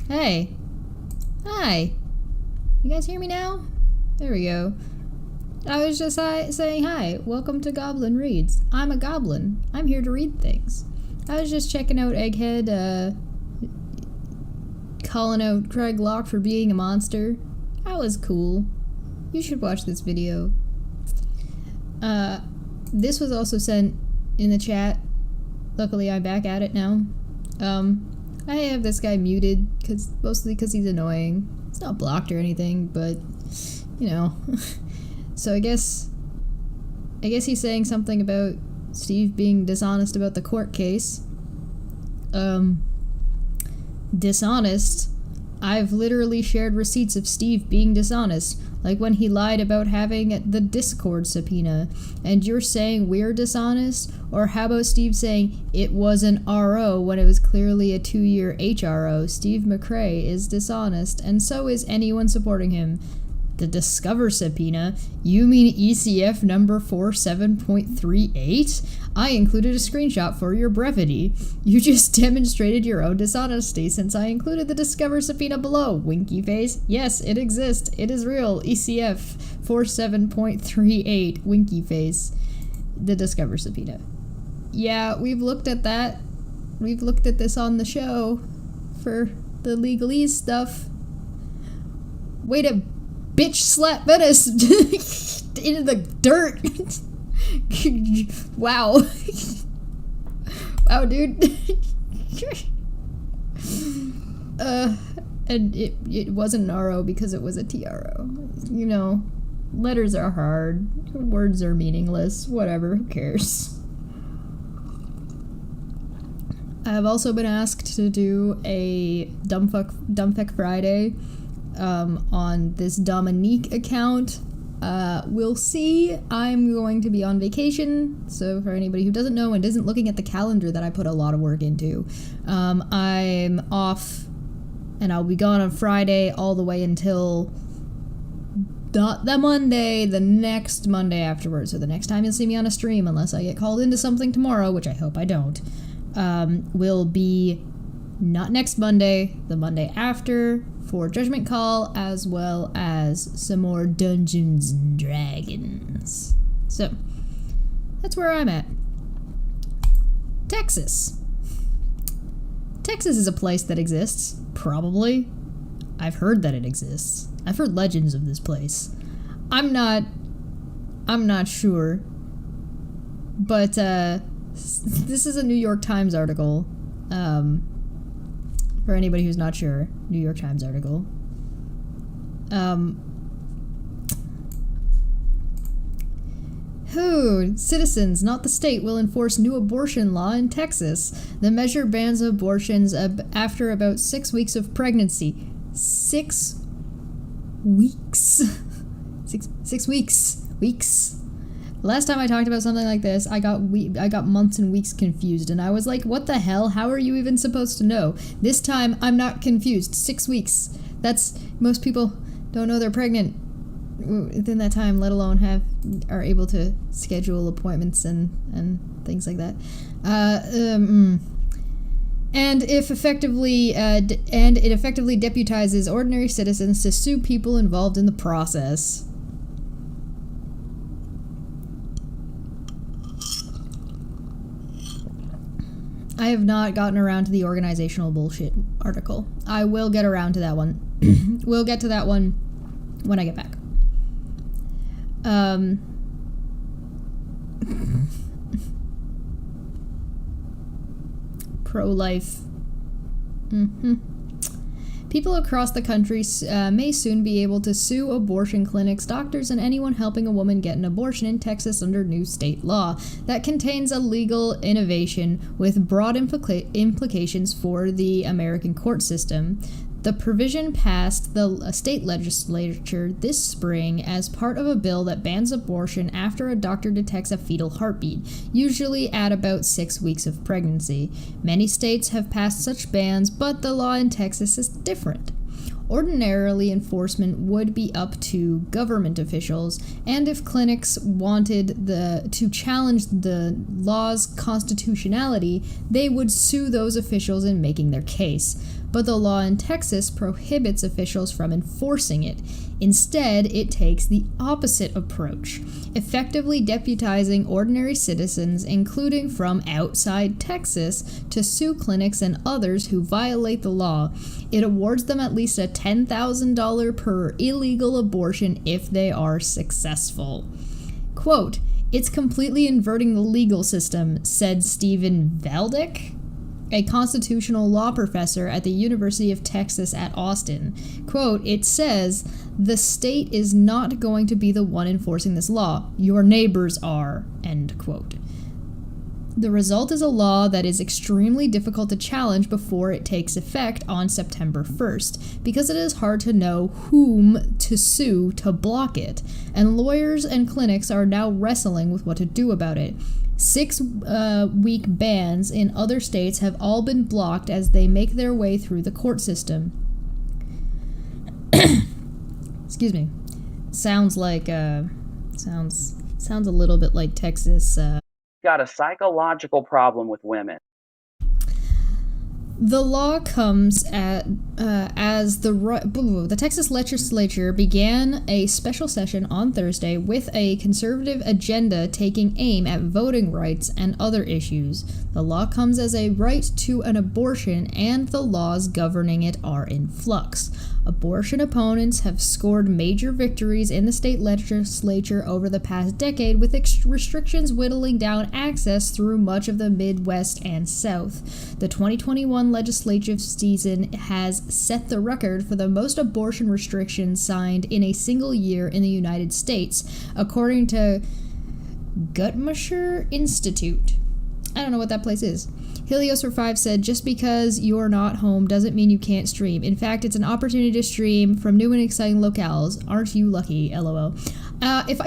Hey. Hi. You guys hear me now? There we go. I was just saying hi. Welcome to Goblin Reads. I'm a goblin. I'm here to read things. I was just checking out Egghead, calling out Craig Locke for being a monster. That was cool. You should watch this video. This was also sent in the chat. Luckily, I'm back at it now. I have this guy muted, mostly because he's annoying. It's not blocked or anything, but, you know. So I guess he's saying something about Steve being dishonest about the court case. Dishonest? I've literally shared receipts of Steve being dishonest, like when he lied about having the Discord subpoena. And you're saying we're dishonest? Or how about Steve saying it was an RO when it was clearly a 2-year HRO? Steve McRae is dishonest, and so is anyone supporting him. The Discover subpoena? You mean ECF number 47.38? I included a screenshot for your brevity. You just demonstrated your own dishonesty since I included the Discover subpoena below. Winky face. Yes, it exists. It is real. ECF 47.38. Winky face. The Discover subpoena. Yeah, we've looked at that. We've looked at this on the show for the legalese stuff. Way to bitch slap Venice into the dirt. Wow. Wow, dude. And it wasn't an RO because it was a TRO. You know, letters are hard. Words are meaningless. Whatever, who cares? I've also been asked to do a Dumbfuck Friday on this Dominique account. We'll see. I'm going to be on vacation, so for anybody who doesn't know and isn't looking at the calendar that I put a lot of work into, I'm off, and I'll be gone on Friday all the way until not the Monday, the next Monday afterwards. So the next time you'll see me on a stream, unless I get called into something tomorrow, which I hope I don't, will be not next Monday, the Monday after, for Judgment Call, as well as some more Dungeons and Dragons. So, that's where I'm at. Texas. Texas is a place that exists, probably. I've heard that it exists. I've heard legends of this place. I'm not sure. But, this is a New York Times article. For anybody who's not sure, New York Times article. Citizens, not the state, will enforce new abortion law in Texas. The measure bans abortions after about 6 weeks of pregnancy. 6 weeks? 6 weeks. Weeks. Last time I talked about something like this, I got months and weeks confused, and I was like, what the hell? How are you even supposed to know? This time, I'm not confused. 6 weeks. That's, most people don't know they're pregnant within that time, let alone are able to schedule appointments and things like that. And it effectively deputizes ordinary citizens to sue people involved in the process. I have not gotten around to the organizational bullshit article. I will get around to that one. We'll get to that one when I get back. Pro-life. People across the country may soon be able to sue abortion clinics, doctors, and anyone helping a woman get an abortion in Texas under new state law that contains a legal innovation with broad implications for the American court system. The provision passed the state legislature this spring as part of a bill that bans abortion after a doctor detects a fetal heartbeat, usually at about 6 weeks of pregnancy. Many states have passed such bans, but the law in Texas is different. Ordinarily, enforcement would be up to government officials, and if clinics wanted to challenge the law's constitutionality, they would sue those officials in making their case. But the law in Texas prohibits officials from enforcing it. Instead, it takes the opposite approach, effectively deputizing ordinary citizens, including from outside Texas, to sue clinics and others who violate the law. It awards them at least a $10,000 per illegal abortion if they are successful. Quote, "It's completely inverting the legal system," said Stephen Valdick, a constitutional law professor at the University of Texas at Austin. Quote, "It says, the state is not going to be the one enforcing this law. Your neighbors are," end quote. The result is a law that is extremely difficult to challenge before it takes effect on September 1st, because it is hard to know whom to sue to block it, and lawyers and clinics are now wrestling with what to do about it. 6-week bans in other states have all been blocked as they make their way through the court system. Excuse me. Sounds like sounds a little bit like Texas. Got a psychological problem with women. The law comes as the Texas legislature began a special session on Thursday with a conservative agenda taking aim at voting rights and other issues. The law comes as a right to an abortion, and the laws governing it are in flux. Abortion opponents have scored major victories in the state legislature over the past decade, with restrictions whittling down access through much of the Midwest and South. The 2021 legislative season has set the record for the most abortion restrictions signed in a single year in the United States, according to Guttmacher Institute. I don't know what that place is. Helios for 5 said, "Just because you're not home doesn't mean you can't stream. In fact, it's an opportunity to stream from new and exciting locales. Aren't you lucky? LOL." If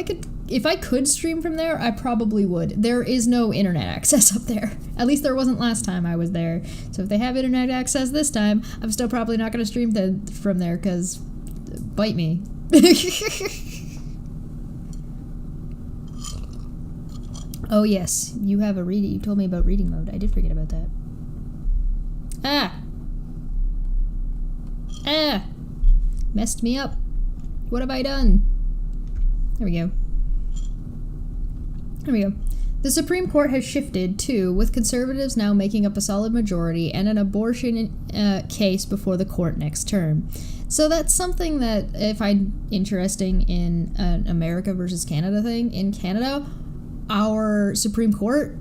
I could stream from there, I probably would. There is no internet access up there. At least there wasn't last time I was there. So if they have internet access this time, I'm still probably not going to stream from there, because bite me. Oh yes, you have a reading. You told me about reading mode. I did forget about that. Messed me up. What have I done? There we go. The Supreme Court has shifted, too, with conservatives now making up a solid majority and an abortion case before the court next term. So that's something that I find interesting in an America versus Canada thing. In Canada, our Supreme Court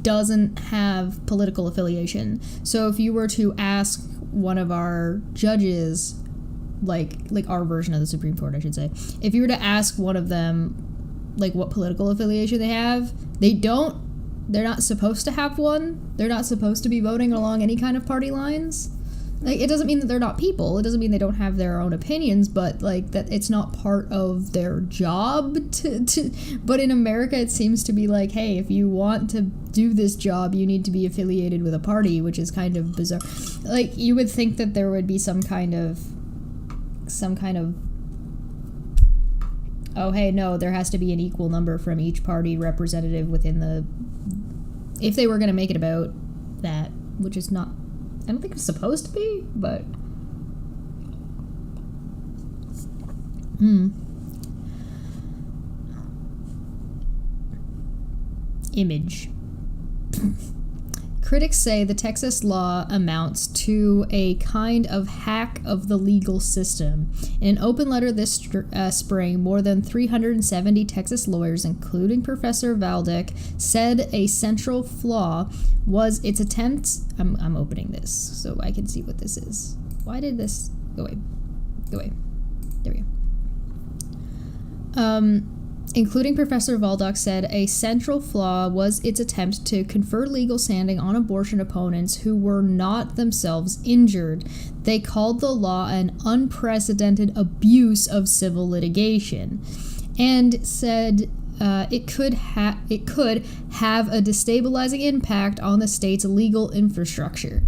doesn't have political affiliation. So if you were to ask one of our judges, like our version of the Supreme Court, I should say, if you were to ask one of them, like, what political affiliation they have, they're not supposed to have one. They're not supposed to be voting along any kind of party lines. Like, it doesn't mean that they're not people. It doesn't mean they don't have their own opinions, but, like, that it's not part of their job to But in America, it seems to be like, hey, if you want to do this job, you need to be affiliated with a party, which is kind of bizarre. Like, you would think that there would be some kind of oh, hey, no, there has to be an equal number from each party representative within the... If they were going to make it about that, which is not... I don't think it's supposed to be, but... Image. Critics say the Texas law amounts to a kind of hack of the legal system. In an open letter this spring, more than 370 Texas lawyers, including Professor Valdick, said a central flaw was its attempt... I'm opening this so I can see what this is. Why did this... Go away. There we go. Including Professor Valdock, said a central flaw was its attempt to confer legal standing on abortion opponents who were not themselves injured. They called the law an unprecedented abuse of civil litigation, and said it could have a destabilizing impact on the state's legal infrastructure.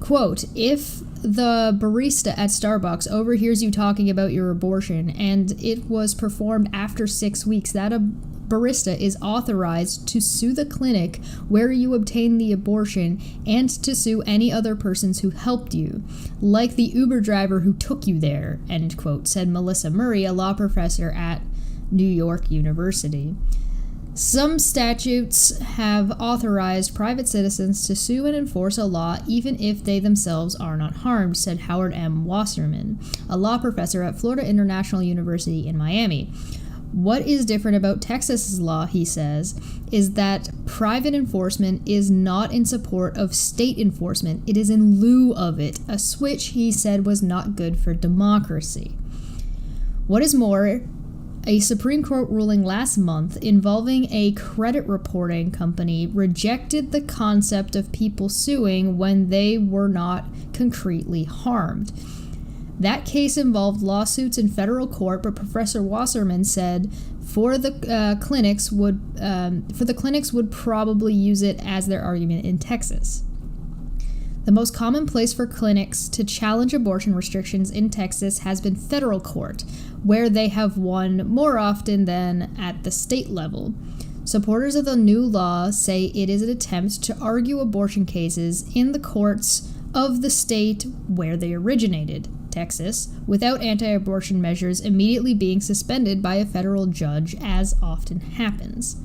Quote, if the barista at Starbucks overhears you talking about your abortion and it was performed after 6 weeks, that a barista is authorized to sue the clinic where you obtained the abortion and to sue any other persons who helped you, like the Uber driver who took you there, end quote, said Melissa Murray, a law professor at New York University. Some statutes have authorized private citizens to sue and enforce a law even if they themselves are not harmed, said Howard M. Wasserman, a law professor at Florida International University in Miami. What is different about Texas's law, he says, is that private enforcement is not in support of state enforcement. It is in lieu of it, a switch he said was not good for democracy. What is more, a Supreme Court ruling last month involving a credit reporting company rejected the concept of people suing when they were not concretely harmed. That case involved lawsuits in federal court, but Professor Wasserman said the clinics would probably use it as their argument in Texas. The most common place for clinics to challenge abortion restrictions in Texas has been federal court, where they have won more often than at the state level. Supporters of the new law say it is an attempt to argue abortion cases in the courts of the state where they originated, Texas, without anti-abortion measures immediately being suspended by a federal judge, as often happens.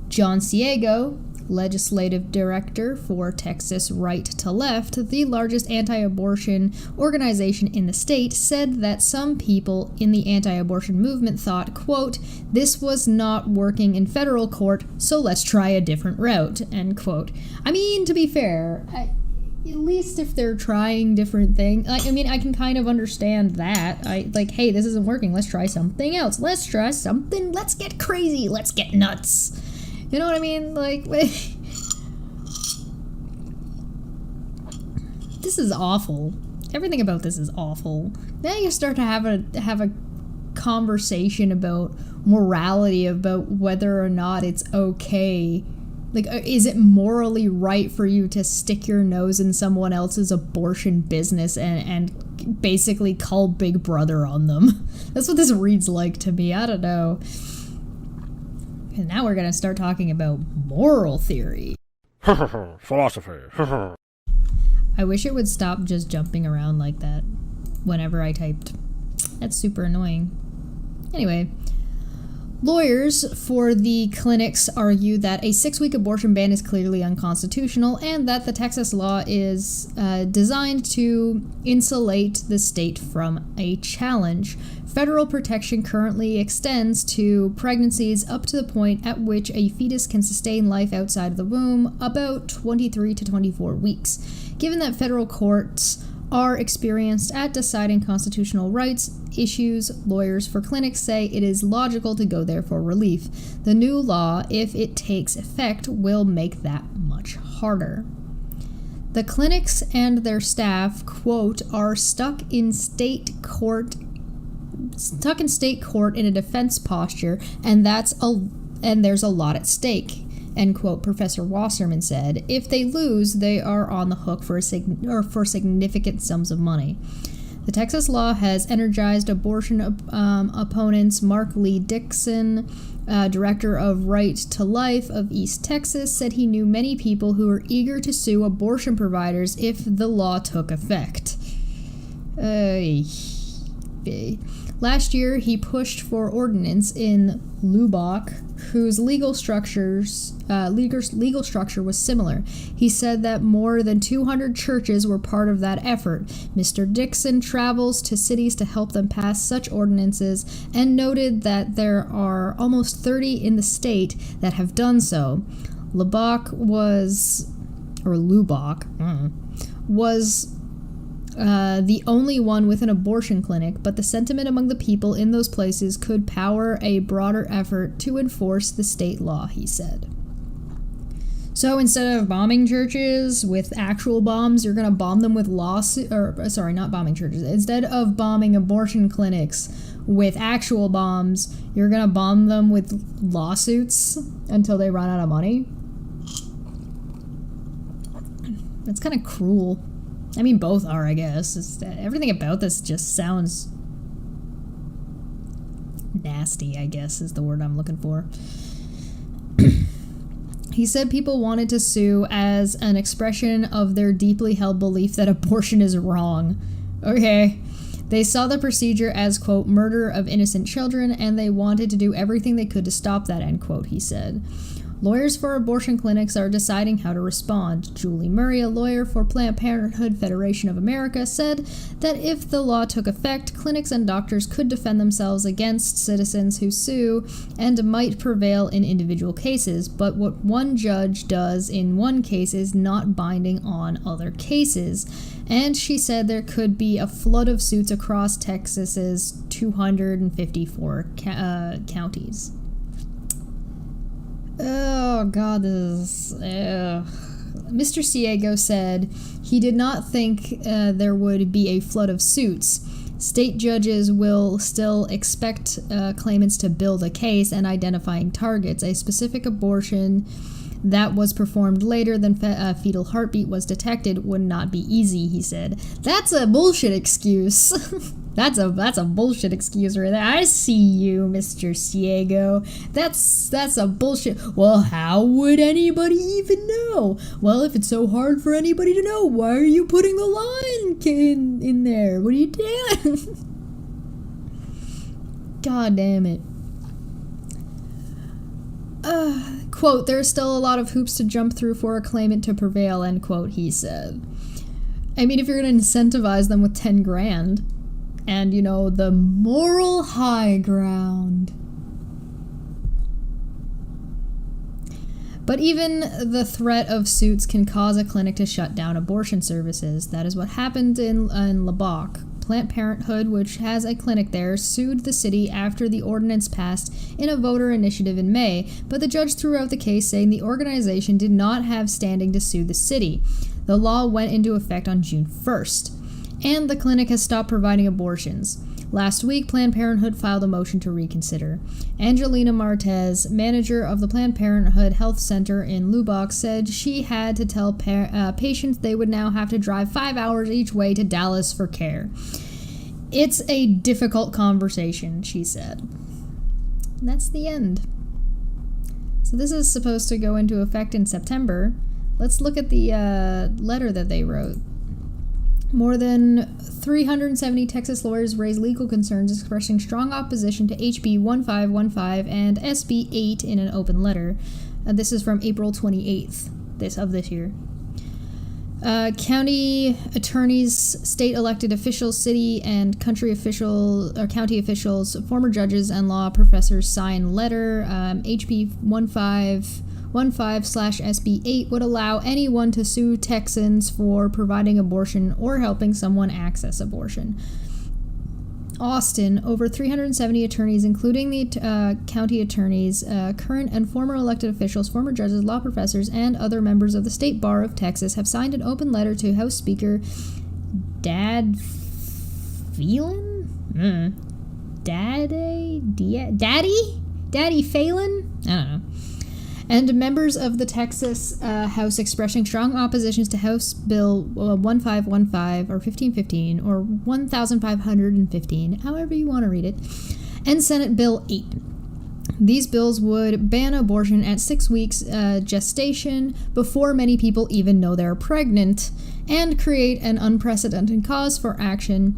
John Ciego, legislative director for Texas Right to Left, the largest anti-abortion organization in the state, said that some people in the anti-abortion movement thought, quote, this was not working in federal court, so let's try a different route, end quote. I mean, to be fair, at least if they're trying different things, I can kind of understand that. Hey, this isn't working, let's try something else. Let's get crazy, let's get nuts. You know what I mean? This is awful. Everything about this is awful. Now you start to have a conversation about morality, about whether or not it's okay. Is it morally right for you to stick your nose in someone else's abortion business and basically call Big Brother on them? That's what this reads like to me. I don't know. And now we're going to start talking about moral theory. Philosophy. I wish it would stop just jumping around like that whenever I typed. That's super annoying. Anyway, lawyers for the clinics argue that a 6-week abortion ban is clearly unconstitutional and that the Texas law is designed to insulate the state from a challenge. Federal protection currently extends to pregnancies up to the point at which a fetus can sustain life outside of the womb, about 23 to 24 weeks. Given that federal courts are experienced at deciding constitutional rights issues, lawyers for clinics say it is logical to go there for relief. The new law, if it takes effect, will make that much harder. The clinics and their staff, quote, are stuck in state court in a defense posture, and there's a lot at stake, end quote, Professor Wasserman said. If they lose, they are on the hook for significant sums of money. The Texas law has energized abortion opponents. Mark Lee Dixon, director of Right to Life of East Texas, said he knew many people who were eager to sue abortion providers if the law took effect. Last year, he pushed for ordinance in Lubbock, whose legal structure was similar. He said that more than 200 churches were part of that effort. Mr. Dixon travels to cities to help them pass such ordinances and noted that there are almost 30 in the state that have done so. Lubbock was the only one with an abortion clinic, but the sentiment among the people in those places could power a broader effort to enforce the state law, he said. So instead of bombing churches with actual bombs, you're going to bomb them with not bombing churches. Instead of bombing abortion clinics with actual bombs, you're going to bomb them with lawsuits until they run out of money. That's kind of cruel. I mean, both are, I guess. Everything about this just sounds nasty, I guess, is the word I'm looking for. He said people wanted to sue as an expression of their deeply held belief that abortion is wrong. Okay. They saw the procedure as, quote, murder of innocent children, and they wanted to do everything they could to stop that, end quote, he said. Lawyers for abortion clinics are deciding how to respond. Julie Murray, a lawyer for Planned Parenthood Federation of America, said that if the law took effect, clinics and doctors could defend themselves against citizens who sue and might prevail in individual cases, but what one judge does in one case is not binding on other cases. And she said there could be a flood of suits across Texas's 254 counties. Oh, God, this is... Mr. Ciego said he did not think there would be a flood of suits. State judges will still expect claimants to build a case and identifying targets. A specific abortion that was performed later than fetal heartbeat was detected would not be easy, he said. That's a bullshit excuse. That's a bullshit excuse right there. I see you, Mr. Ciego. That's a bullshit. Well, how would anybody even know? Well, if it's so hard for anybody to know, why are you putting the line in there? What are you doing? God damn it. Quote, there's still a lot of hoops to jump through for a claimant to prevail, end quote, he said. I mean, if you're going to incentivize them with 10 grand, and, you know, the moral high ground. But even the threat of suits can cause a clinic to shut down abortion services. That is what happened in Lubbock. Planned Parenthood, which has a clinic there, sued the city after the ordinance passed in a voter initiative in May, but the judge threw out the case, saying the organization did not have standing to sue the city. The law went into effect on June 1st. And the clinic has stopped providing abortions. Last week, Planned Parenthood filed a motion to reconsider. Angelina Martez, manager of the Planned Parenthood Health Center in Lubbock, said she had to tell patients they would now have to drive 5 hours each way to Dallas for care. It's a difficult conversation, she said. And that's the end. So this is supposed to go into effect in September. Let's look at the letter that they wrote. More than 370 Texas lawyers raised legal concerns expressing strong opposition to HB 1515 and SB 8 in an open letter. This is from April 28th of this year. County attorneys, state elected officials, city and county officials, former judges, and law professors sign letter. HB 1515/SB 8 would allow anyone to sue Texans for providing abortion or helping someone access abortion. Austin, over 370 attorneys, including the county attorneys, current and former elected officials, former judges, law professors, and other members of the State Bar of Texas have signed an open letter to House Speaker Daddy Phelan? I don't know. And members of the Texas House expressing strong oppositions to House Bill 1515 or 1515 or 1515, however you want to read it, and Senate Bill 8. These bills would ban abortion at 6 weeks gestation before many people even know they're pregnant and create an unprecedented cause for action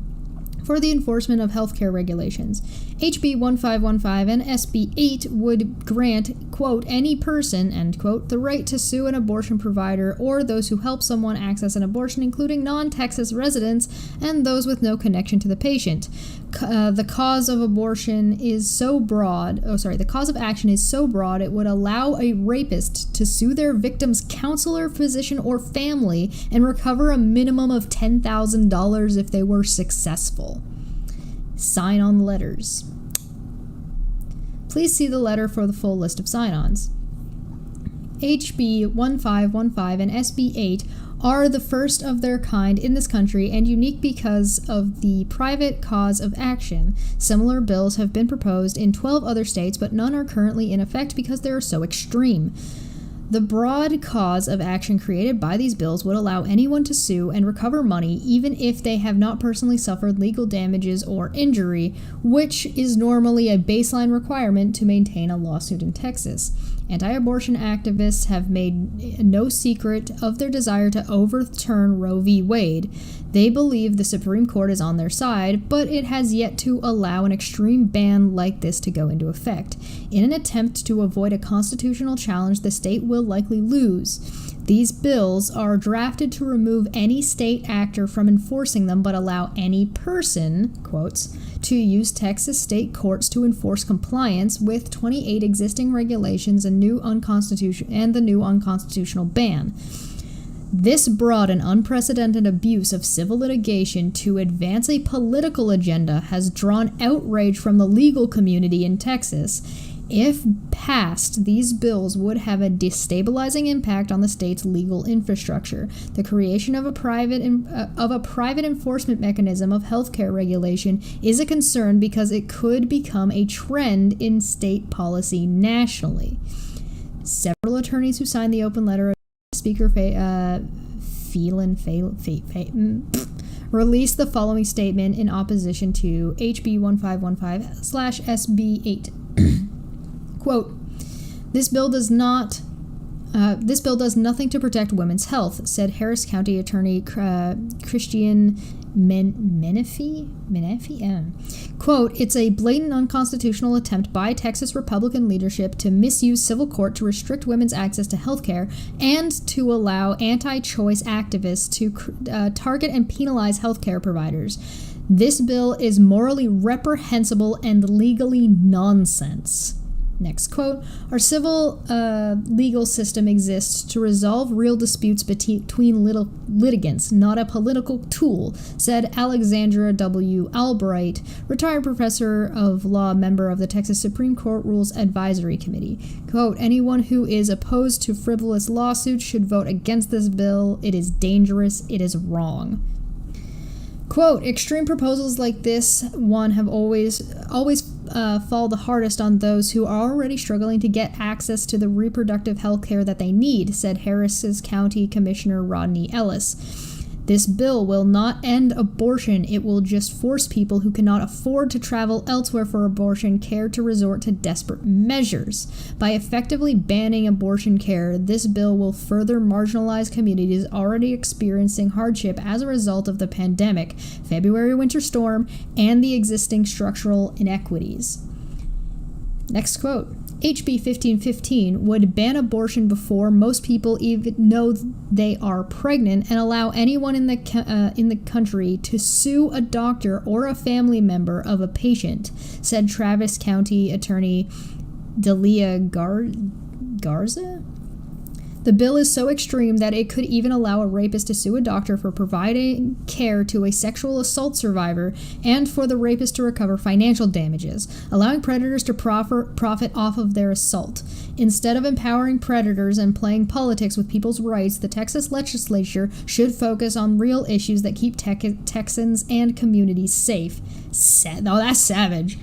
for the enforcement of healthcare regulations. HB 1515 and SB 8 would grant, quote, any person, end quote, the right to sue an abortion provider or those who help someone access an abortion, including non-Texas residents and those with no connection to the patient. The cause of action is so broad it would allow a rapist to sue their victim's counselor, physician, or family and recover a minimum of $10,000 if they were successful. Sign on letters. Please see the letter for the full list of sign-ons. HB 1515 and SB 8 are the first of their kind in this country and unique because of the private cause of action. Similar bills have been proposed in 12 other states, but none are currently in effect because they are so extreme. The broad cause of action created by these bills would allow anyone to sue and recover money even if they have not personally suffered legal damages or injury, which is normally a baseline requirement to maintain a lawsuit in Texas. Anti-abortion activists have made no secret of their desire to overturn Roe v. Wade. They believe the Supreme Court is on their side, but it has yet to allow an extreme ban like this to go into effect. In an attempt to avoid a constitutional challenge, the state will likely lose. These bills are drafted to remove any state actor from enforcing them, but allow any person, quotes, to use Texas state courts to enforce compliance with 28 existing regulations and the new unconstitutional ban. This broad and unprecedented abuse of civil litigation to advance a political agenda has drawn outrage from the legal community in Texas. If passed, these bills would have a destabilizing impact on the state's legal infrastructure. The creation of a private enforcement mechanism of healthcare regulation is a concern because it could become a trend in state policy nationally. Several attorneys who signed the open letter of Speaker released the following statement in opposition to HB 1515/SB 8. Quote, This bill does nothing to protect women's health, said Harris County Attorney Christian Menefee? Quote, it's a blatant unconstitutional attempt by Texas Republican leadership to misuse civil court to restrict women's access to health care and to allow anti-choice activists to target and penalize health care providers. This bill is morally reprehensible and legally nonsense. Next quote, our civil legal system exists to resolve real disputes between litigants, not a political tool, said Alexandra W. Albright, retired professor of law, member of the Texas Supreme Court Rules Advisory Committee. Quote, anyone who is opposed to frivolous lawsuits should vote against this bill. It is dangerous. It is wrong. Quote, extreme proposals like this one have always fall the hardest on those who are already struggling to get access to the reproductive health care that they need, said Harris County Commissioner Rodney Ellis. This bill will not end abortion. It will just force people who cannot afford to travel elsewhere for abortion care to resort to desperate measures. By effectively banning abortion care, this bill will further marginalize communities already experiencing hardship as a result of the pandemic, February winter storm, and the existing structural inequities. Next quote. HB 1515 would ban abortion before most people even know they are pregnant and allow anyone in the country to sue a doctor or a family member of a patient, said Travis County Attorney Delia Garza. The bill is so extreme that it could even allow a rapist to sue a doctor for providing care to a sexual assault survivor and for the rapist to recover financial damages, allowing predators to profit off of their assault. Instead of empowering predators and playing politics with people's rights, the Texas legislature should focus on real issues that keep Texans and communities safe. That's savage.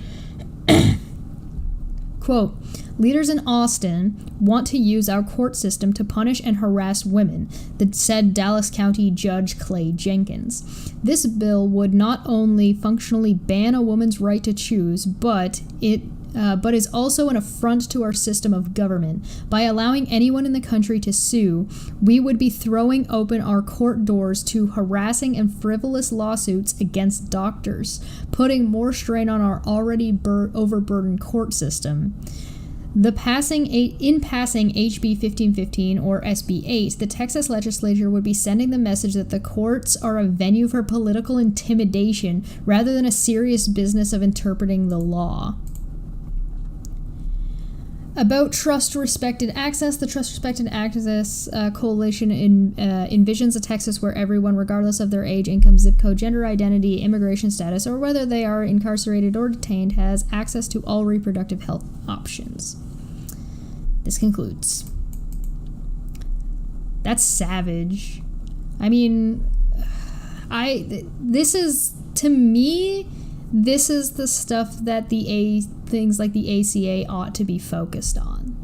Quote, leaders in Austin want to use our court system to punish and harass women, said Dallas County Judge Clay Jenkins. This bill would not only functionally ban a woman's right to choose, but is also an affront to our system of government. By allowing anyone in the country to sue, we would be throwing open our court doors to harassing and frivolous lawsuits against doctors, putting more strain on our already overburdened court system. In passing HB 1515 or SB 8, the Texas legislature would be sending the message that the courts are a venue for political intimidation rather than a serious business of interpreting the law. About trust-respected access, the Trust-Respected Access Coalition envisions a Texas where everyone, regardless of their age, income, zip code, gender identity, immigration status, or whether they are incarcerated or detained, has access to all reproductive health options. This concludes. That's savage. I mean, this is the stuff that things like the ACA ought to be focused on.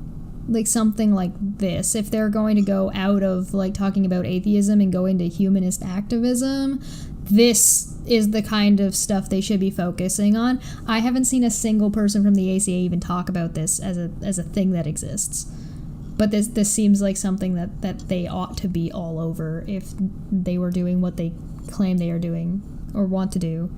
like something like this. If they're going to go out of like talking about atheism and go into humanist activism, this is the kind of stuff they should be focusing on. I haven't seen a single person from the ACA even talk about this as a thing that exists. But this seems like something that they ought to be all over if they were doing what they claim they are doing or want to do.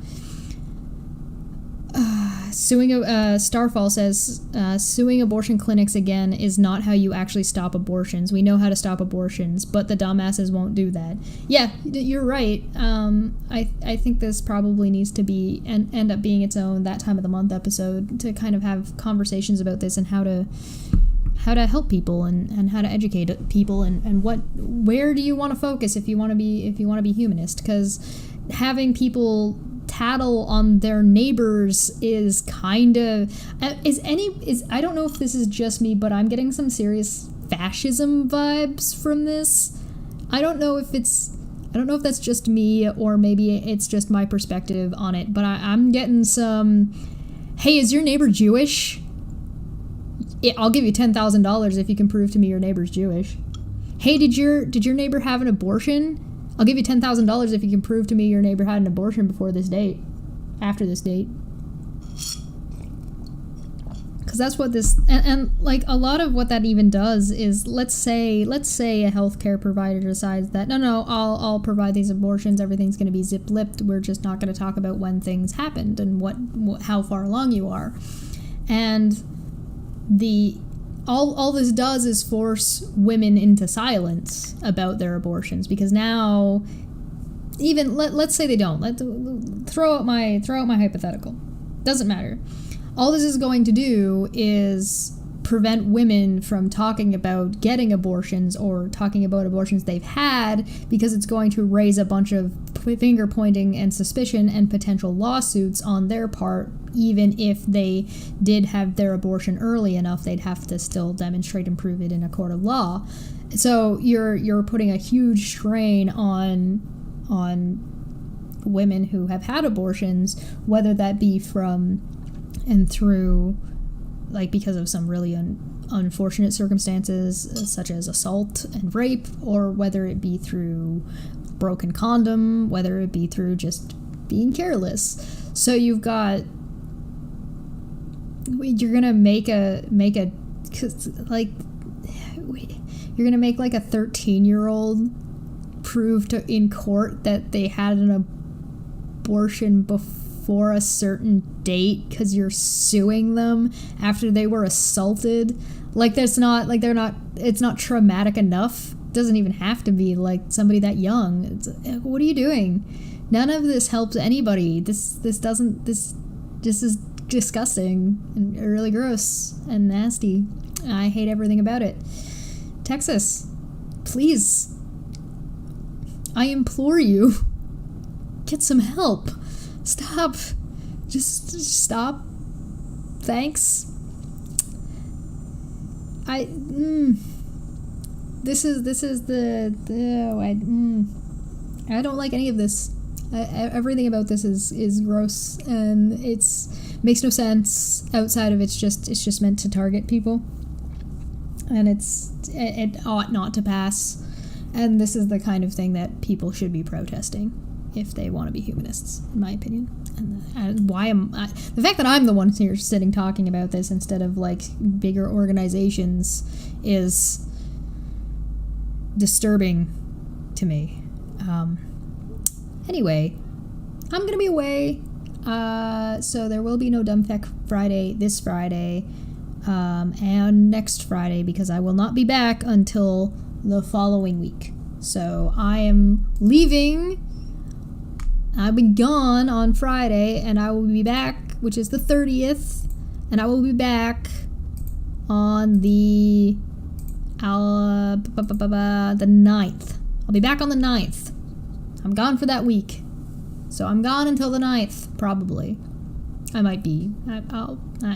Starfall says, suing abortion clinics again is not how you actually stop abortions. We know how to stop abortions, but the dumbasses won't do that. Yeah, you're right. I think this probably needs to be end up being its own that time of the month episode to kind of have conversations about this and how to help people and how to educate people and where do you want to focus if you want to be humanist, because having people tattle on their neighbors is kind of I don't know if this is just me, but I'm getting some serious fascism vibes from this. I don't know if that's just me or maybe it's just my perspective on it, but I'm getting some, hey, is your neighbor Jewish? I'll give you $10,000 if you can prove to me your neighbor's Jewish. Hey, did your neighbor have an abortion? I'll give you $10,000 if you can prove to me your neighbor had an abortion before this date, after this date. Because that's what this, and like a lot of what that even does is, let's say a healthcare provider decides that no, I'll provide these abortions, everything's going to be zip-lipped, we're just not going to talk about when things happened and how far along you are, and all this does is force women into silence about their abortions, because now, even let's say they don't. Throw out my hypothetical. Doesn't matter. All this is going to do is prevent women from talking about getting abortions or talking about abortions they've had, because it's going to raise a bunch of finger pointing and suspicion and potential lawsuits on their part. Even if they did have their abortion early enough, they'd have to still demonstrate and prove it in a court of law. So you're putting a huge strain on women who have had abortions, whether that be from and through, like, because of some really unfortunate circumstances such as assault and rape, or whether it be through broken condom, whether it be through just being careless. So you've got, you're gonna make like a 13-year-old prove in court that they had an abortion before a certain date because you're suing them after they were assaulted. Like, it's not traumatic enough. It doesn't even have to be like somebody that young. What are you doing? None of this helps anybody. This is disgusting and really gross and nasty. I hate everything about it. Texas, please, I implore you, get some help. Stop. Just stop. Thanks. This is I don't like any of this. Everything about this is gross, and makes no sense outside of it's just meant to target people, and it ought not to pass. And this is the kind of thing that people should be protesting if they want to be humanists, in my opinion. And the fact that I'm the one here sitting talking about this instead of like bigger organizations is disturbing to me. Anyway, I'm gonna be away, so there will be no Dumbfuck Friday this Friday, and next Friday, because I will not be back until the following week. So I am leaving. I'll be gone on Friday, and I will be back, which is the 30th, and I will be back on the 9th. I'll be back on the 9th. I'm gone for that week. So I'm gone until the 9th, probably. I might be.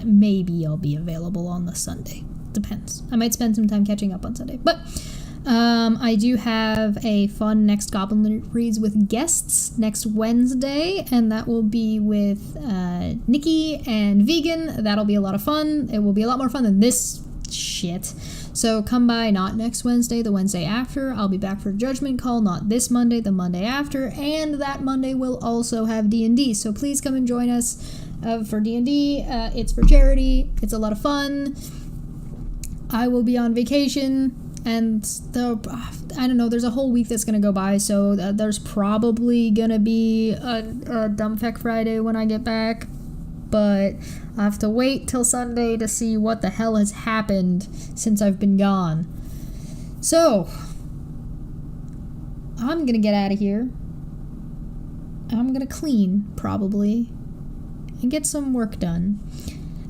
Maybe I'll be available on the Sunday. Depends. I might spend some time catching up on Sunday. But I do have a fun next Goblin Reads with guests next Wednesday, and that will be with Nikki and Vegan. That'll be a lot of fun. It will be a lot more fun than this shit. So come by not next Wednesday, the Wednesday after. I'll be back for Judgment Call, not this Monday, the Monday after, and that Monday will also have D&D. So please come and join us for D&D. It's for charity. It's a lot of fun. I will be on vacation, and I don't know, there's a whole week that's going to go by, so there's probably going to be a Dumbfeck Friday when I get back, but I have to wait till Sunday to see what the hell has happened since I've been gone. So, I'm going to get out of here. I'm going to clean, probably, and get some work done.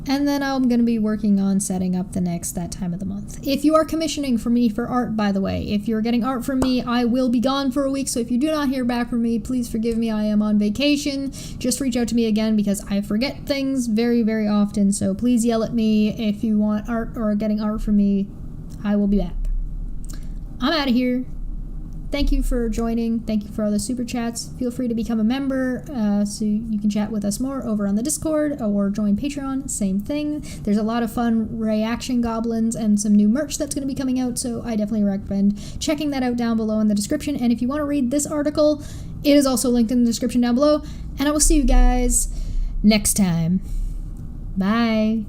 And then I'm going to be working on setting up that time of the month. If you are commissioning for me for art, by the way, if you're getting art from me, I will be gone for a week. So if you do not hear back from me, please forgive me. I am on vacation. Just reach out to me again because I forget things very, very often. So please yell at me if you want art or getting art from me. I will be back. I'm out of here. Thank you for joining. Thank you for all the super chats. Feel free to become a member so you can chat with us more over on the Discord or join Patreon. Same thing. There's a lot of fun reaction goblins and some new merch that's going to be coming out, so I definitely recommend checking that out down below in the description. And if you want to read this article, it is also linked in the description down below. And I will see you guys next time. Bye.